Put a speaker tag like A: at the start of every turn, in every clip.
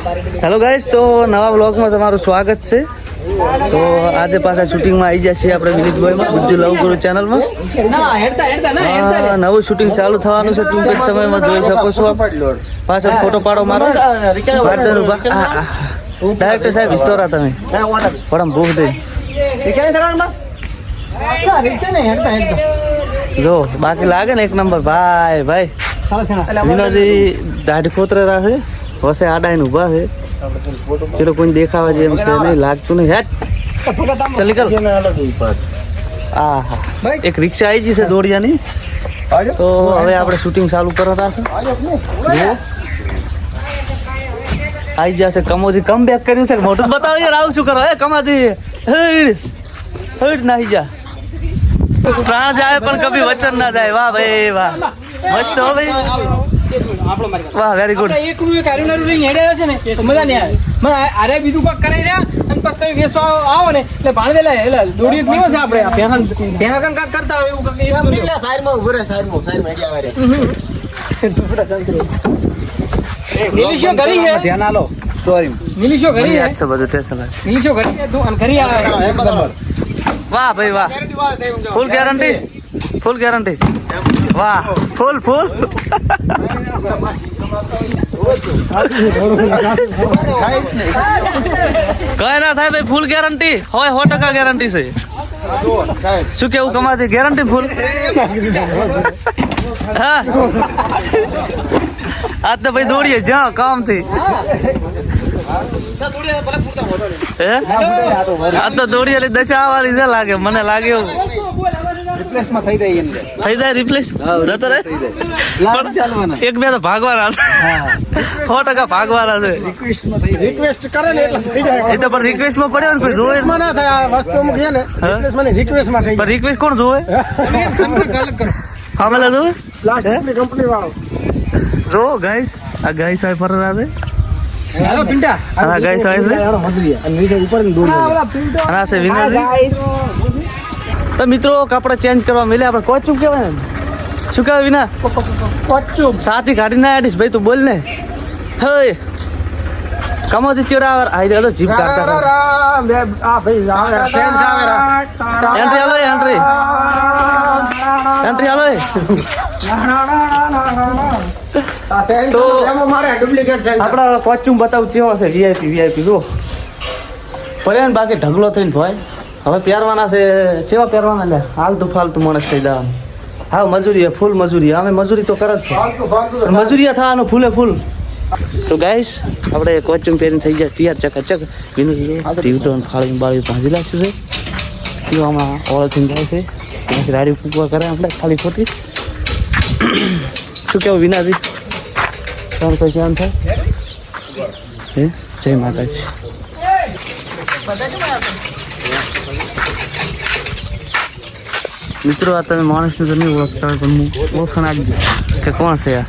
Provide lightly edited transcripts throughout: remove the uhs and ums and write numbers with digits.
A: Hello guys, તો નવા બ્લોગમાં તમારું સ્વાગત છે. તો આજે પાછા શૂટિંગમાં આવી ગયા છીએ આપણે વિનીતભાઈમાં ગુજ્જુ લવ ગુરુ ચેનલમાં. નવું શૂટિંગ ચાલુ થવાનું છે, ટૂંક જ સમયમાં જોઈ શકો છો. પાછળ ફોટો પાડો મારો ડાયરેક્ટર સાહેબ હિસ્ટોરા તમે પડમ ભૂખ દે જો બાકી લાગે ને એક નંબર ભાઈ ભાઈ. વિનોદી દાઢી ખોતરે રાખે વસે આડાઈને ઊભા છે. ચલો કોઈ દેખાવા જેમ છે નહીં લાગતું નહીં. હેટ ચાલ નીકળ. હા એક રિક્ષા આવી ગઈ છે દોડિયાની. તો હવે આપણે શૂટિંગ ચાલુ કરતા છે. આવી જશે કમોજી કમ બેક કર્યું છે. મોટું બતાવો યાર, આવું શું કરો હે કમાજી. હેડ નાહી જા. પ્રાણ જાય પણ કભી વચન ના જાય. વાહ ભાઈ વાહ, મસ્ત હો ભાઈ. વાહ વેરી ગુડ. એકનું એક આર્યું નારું લઈને હેડ્યા છે ને તો મજા નહીં આવે. મને આરે બીજું કોક કરાઈ રહ્યા અને પછી તમે વેસવા આવો ને એટલે ભાણ દેલા એટલે દોડી જ નહીં છે આપણે ભેહાકન કાક કરતા હોય એવું કઈ એટલે સાઈડમાં ઉભો રહે. સાઈડમાં હેડ્યા આવે નીલીશો ઘરી હે ધ્યાન આલો. સોરી નીલીશો ઘરી હે છે બધું ટેન્શન લે. નીલીશો ઘરી હે તું અને ઘરી આવે. વાહ ભાઈ વાહ, ફૂલ ગેરંટી ફૂલ ગેરંટી. વાહ ફૂલ ફૂલ. કઈ ના થાય ભાઈ, ફૂલ ગેરંટી હોય. 100% ગેરંટી છે. શું કેવું કમાતી ગેરંટી ફૂલ. હા આજ તો ભાઈ દોડીએ જ્યાં કામ થી. આ તો દોડી એટલે દશા આવવાની છે લાગે મને લાગે એવું. થઈ જાય રિપ્લેસ એક બે તો ભાગવાના 100% ભાગવાના છે.
B: રિક્વેસ્ટ કરે ને એટલે થઈ જાય.
A: એ તો પણ રિક્વેસ્ટ માં પડ્યો ને કોઈ જોવે
B: ના થાય. આ વસ્તુ અમુક છે ને રિક્વેસ્ટ માં થઈ જાય.
A: રિક્વેસ્ટ કોણ જોવે? હા મેલા જોવે
B: પ્લાસ્ટિકની કંપની વાળો
A: જો ગાઈસ. આ ગાઈસ આય ફર રહ્યા છે.
B: હેલો પિંટા.
A: હા ગાઈસ આય છે
B: અને નીચે ઉપર દોડી
A: આ છે વિનોદી. તો મિત્રો કપડા ચેન્જ કરવા મળે આપણે. કોચું કહેવાય ને શું કહેવાય વિના?
B: કોચું
A: સાથી કાઢી ના આડીશ ભાઈ તું બોલ ને. હે કમોથી ચેડા આઈ તો જીપ કાઢતા
B: આ ભાઈ આવે ફેન્સ આવે.
A: એન્ટ્રી હાલો એન્ટ્રી હાલો. તો
B: મારે ડુપ્લિકેટ છે.
A: આપણા કોચું બતાવું કેવો છે. વીઆઈપી જો પડ્યા ને બાકી ઢગલો થઈને ભાઈ. હવે પહેરવાના છે. કેવા પહેરવાના લે હાલતું ફાલતું માણસ થઈ જવાનું. હા મજૂરી ફૂલ મજૂરી. અમે મજૂરી તો કરે જ છે. મજૂરિયા થવાનું ફૂલે ફૂલ. તો ગાઈસ આપણે કોચું પહેરીને થઈ જાય તૈયાર ચકાચક. વિનોદ તો ફાળીને બાળી ભાંજી નાખ્યું છે. એ હમણાં ઓળખીને જાય છે. ત્યાંથી રાડી પૂકવા કરે આપણે ખાલી ખોટી. શું કેવું વિનાજી? તમારું કોઈ ધ્યાન થાય હે? જય માતાજી. મિત્રો આ તમે માણસને તો નહીં ઓળખતા હોય પણ હું ઓળખાણ આવી ગયો કે કોણ છે આ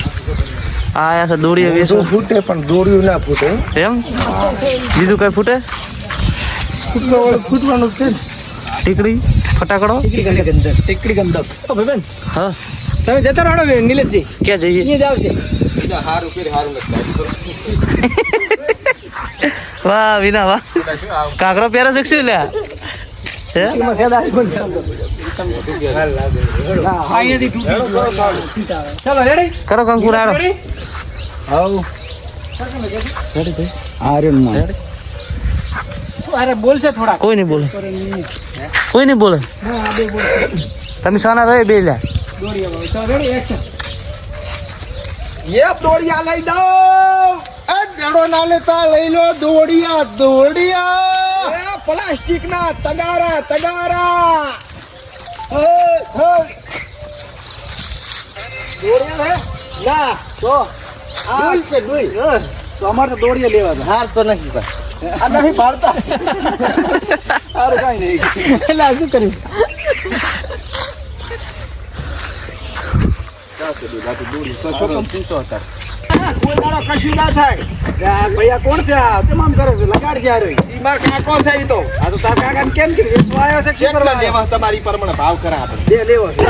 A: આયા છે. દોડીએ વેસો
B: ફૂટે પણ દોડ્યું ના ફૂટે
A: એમ. બીજું કઈ ફૂટે?
B: ફૂટવાનું છે.
A: ટીકડી ફટાકડો
B: ટીકડી ગંદક.
A: હા
B: તમે જતા રહો નિલેશજી.
A: ક્યાં જઈએ?
B: અહીંયા જ આવશે.
A: વાહ વિના વાહ. કાકરો પહેરે છે શું લ્યા?
B: ચાલો રેડી
A: કરો કંકુ રાડો.
B: અરે બોલશે થોડા.
A: કોઈ નહીં બોલે. કોઈ નહીં બોલે. તમે સાના રહે બે લ્યા.
B: દોડિયા લઈ દો. એ ગેડો ના લેતા લઈ લો દોડિયા. પ્લાસ્ટિક ના તગારા દોડિયા હે ના તો આ છે દુઈ. તો અમાર તો દોડિયા લેવા છે. હાર તો નથી ભાઈ. આ નહીં પાડતા. હારું કાઈ નહીં. એટલે શું કર્યું? કોઈ દાડો કશું ના થાય. ભૈયા કોણ છે? તમામ કરે છે લગાડ છે. માર કાકો છે. ઈ તો આ તો તાર કાકા કેમ કે વેચવા આવ્યો છે? શું કરવા લેવા? તમારી પ્રમાણે ભાવ કરા આપણે બે લેવો છે.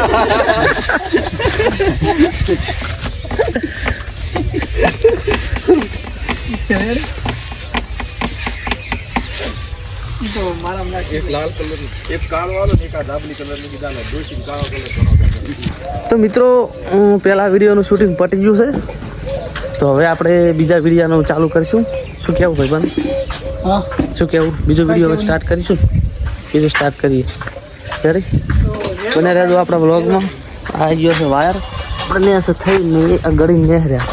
B: એક લાલ કલર એક કાળો વાળો ને એક આ ડાબલી કલર ની કીધા ને દોશી કાળો કલર બનાવતા
A: તો મિત્રો પહેલા વિડીયોનું શૂટિંગ પતી ગયું છે, તો હવે આપણે બીજા વિડીયોનું ચાલુ કરીશું. શું કહેવું ભાઈબંધ?
C: હા
A: શું કહેવું? બીજો વિડીયો સ્ટાર્ટ કરીશું. બીજું સ્ટાર્ટ કરીએ. રેડી? બને રહેજો આપણા વ્લોગમાં. આવી ગયો છે વાયર, બને હશે થઈને આ ગળી નેહર્યા.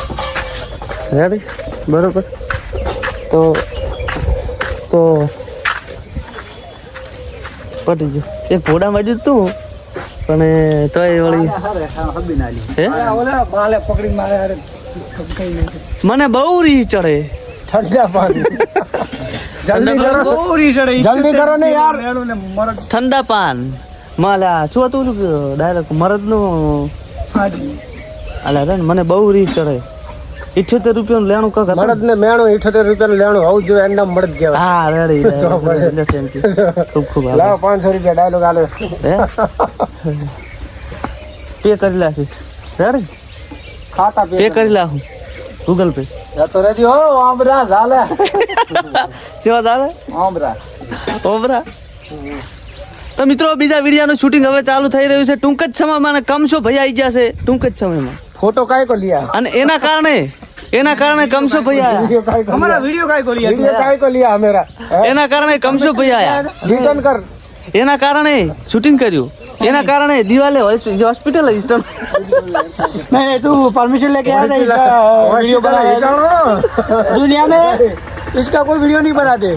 A: રેડી? બરોબર. તો પટી ગયું. એક ઘોડા માંડ્યું તું પણ તોય વળી હે
C: ઓલા બાલે પકડી મારે અરે કઈ નહીં
A: મને બહુ રી ચડે.
C: ઠંડા પાણી જલ્દી કરો બહુ રીસડે જલ્દી કરો ને યાર ને મરદ
A: ઠંડા પાન માલા શું હતું ડાયરેક્ટ મરદનું અલા રે મને બહુ રી ચડે. 78 રૂપિયાનું લેણું કક હતું.
C: મરદ ને મેણું 78 રૂપિયાનું લેણું હોવું જોઈએ, એનું નામ મરદ કહેવાય.
A: હા રેડી ખૂબ ખૂબ આભાર.
C: લાવો 500 રૂપિયા ડાયલોગ આલે
A: હે પે કરી લાખીશ. રેડી?
C: ખાતા
A: પે કરી લાખું ગૂગલ પે.
C: તો રેડી હો આંબરા ઝાલે
A: કેવા દાદા
C: આંબરા
A: ઓબરા. તો મિત્રો બીજા વિડીયોનું શૂટિંગ હવે ચાલુ થઈ રહ્યું છે. ટૂંક જ સમયમાં અને કમશો ભાઈ આવી ગયા છે ટૂંક જ સમયમાં.
C: ફોટો કાઈ કો लिया
A: અને એના કારણે કમશો ભાઈ આયા.
C: वीडियो काई को हमारा वीडियो काई को लिया वीडियो काई को लिया मेरा
A: એના કારણે કમશો ભાઈ આયા.
C: रिटर्न कर
A: એના કારણે શૂટિંગ કર્યું. એના કારણે દિવાલે હોસ્પિટલ
C: नहीं तू परमिशन लेके आया था इसका वीडियो बनाया दुनिया में इसका कोई वीडियो नहीं बनाते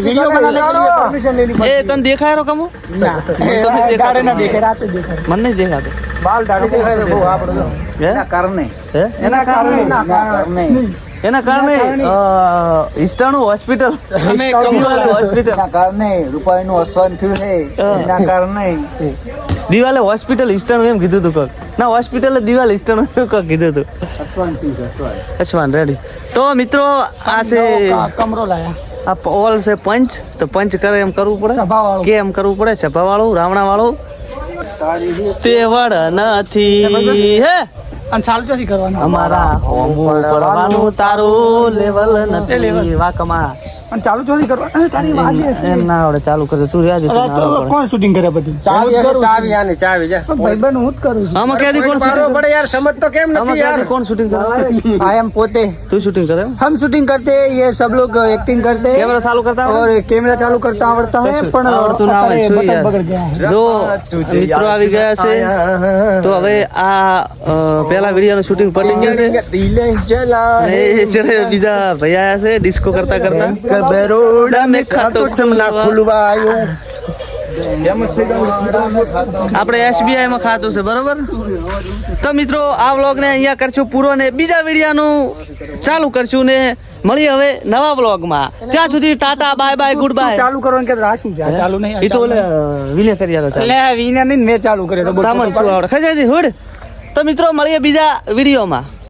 C: वीडियो बनाने के लिए परमिशन लेनी
A: એ તને દેખાય કમો
C: पड़ती गाड़े ना देखे रात देखे
A: મને નહીં દેખાતો.
C: बाल दाढ़ी दिखाई दे वो आप
A: હે?
C: करने
A: હે?
C: એના કારણે
A: એના કારણે ઈસ્ટાણું હોસ્પિટલ હોસ્પિટલ
C: એના કારણે રૂપિયાનું અસવાન થયું છે એના કારણે
A: દિવાલે હોસ્પિટલ ઈસ્ટાણું એમ કીધું તું કોક. ના હોસ્પિટલ દિવાલ ઈસ્ટાણું કોક કીધું તું.
C: અસવાન થયું અસવાન
A: અશ્વાન રેડી. તો મિત્રો આ છે
C: કમરો લાયા
A: આ ઓલ છે પંચ. તો પંચ કરે એમ કરવું પડે.
C: સભાવાળું.
A: કે એમ કરવું પડે. સભા વાળું રાવણા વાળું તે વડ નથી હે
C: અને ચાલુ ચોથી કરવાનું
A: અમારા હોમું પડવાનું તારું લેવલ નથી વાકમાં.
C: અને ચાલુ ચોથી કરવાનું તારી વાત છે
A: એમ ના આવડે ચાલુ કરે તું રહ્યા
C: કોણ શૂટિંગ કરે બધું ચાવી ચાવી જા ભાઈબંધ હું જ કરું છું
A: આમાં ક્યાંથી કોણ shooting કરે?
C: यार समझ तो केम
A: આમાં ક્યાંથી કોણ શૂટિંગ કરે?
C: आई एम पोते
A: તું શૂટિંગ કરે?
C: हम शूटिंग करते हैं ये सब लोग एक्टिंग करते हैं
A: કેમેરા ચાલુ કરતા આવડે?
C: और कैमरा चालू करता आवड़ता है पण
A: આવડતું ના હોય શું
C: बटन
A: યાર?
C: बगड़ गया है
A: જો મિત્રો આવી ગયા છે તો હવે આ પહેલા વિડીયોનું શૂટિંગ પતી ગયું છે.
B: દિલે જલા
A: અને એ ચડે બીજા ભાઈ આયા છે ડિસ્કો કરતા કરતા. બરોડા મેં ખાતો
B: ખુલવાયો
A: આપણે SBI માં ખાતું છે બરોબર. તો મિત્રો આ વ્લોગ ને અહીંયા કરશું પૂરો ને બીજા વિડીયોનું ચાલુ કરશું ને મળી હવે નવા વ્લોગમાં. ત્યાં સુધી Tata bye bye good bye.
C: ચાલુ કરવાનું કે રાશું છે આ ચાલુ નહીં
A: એ તો ઓલે વિલે કરી આલો ચાલુ.
C: લે વિના નહીં મેં ચાલુ કર્યો તો
A: તામન શું આવડે ખજાજી હુડ. તો મિત્રો મળીએ બીજા વિડીયોમાં.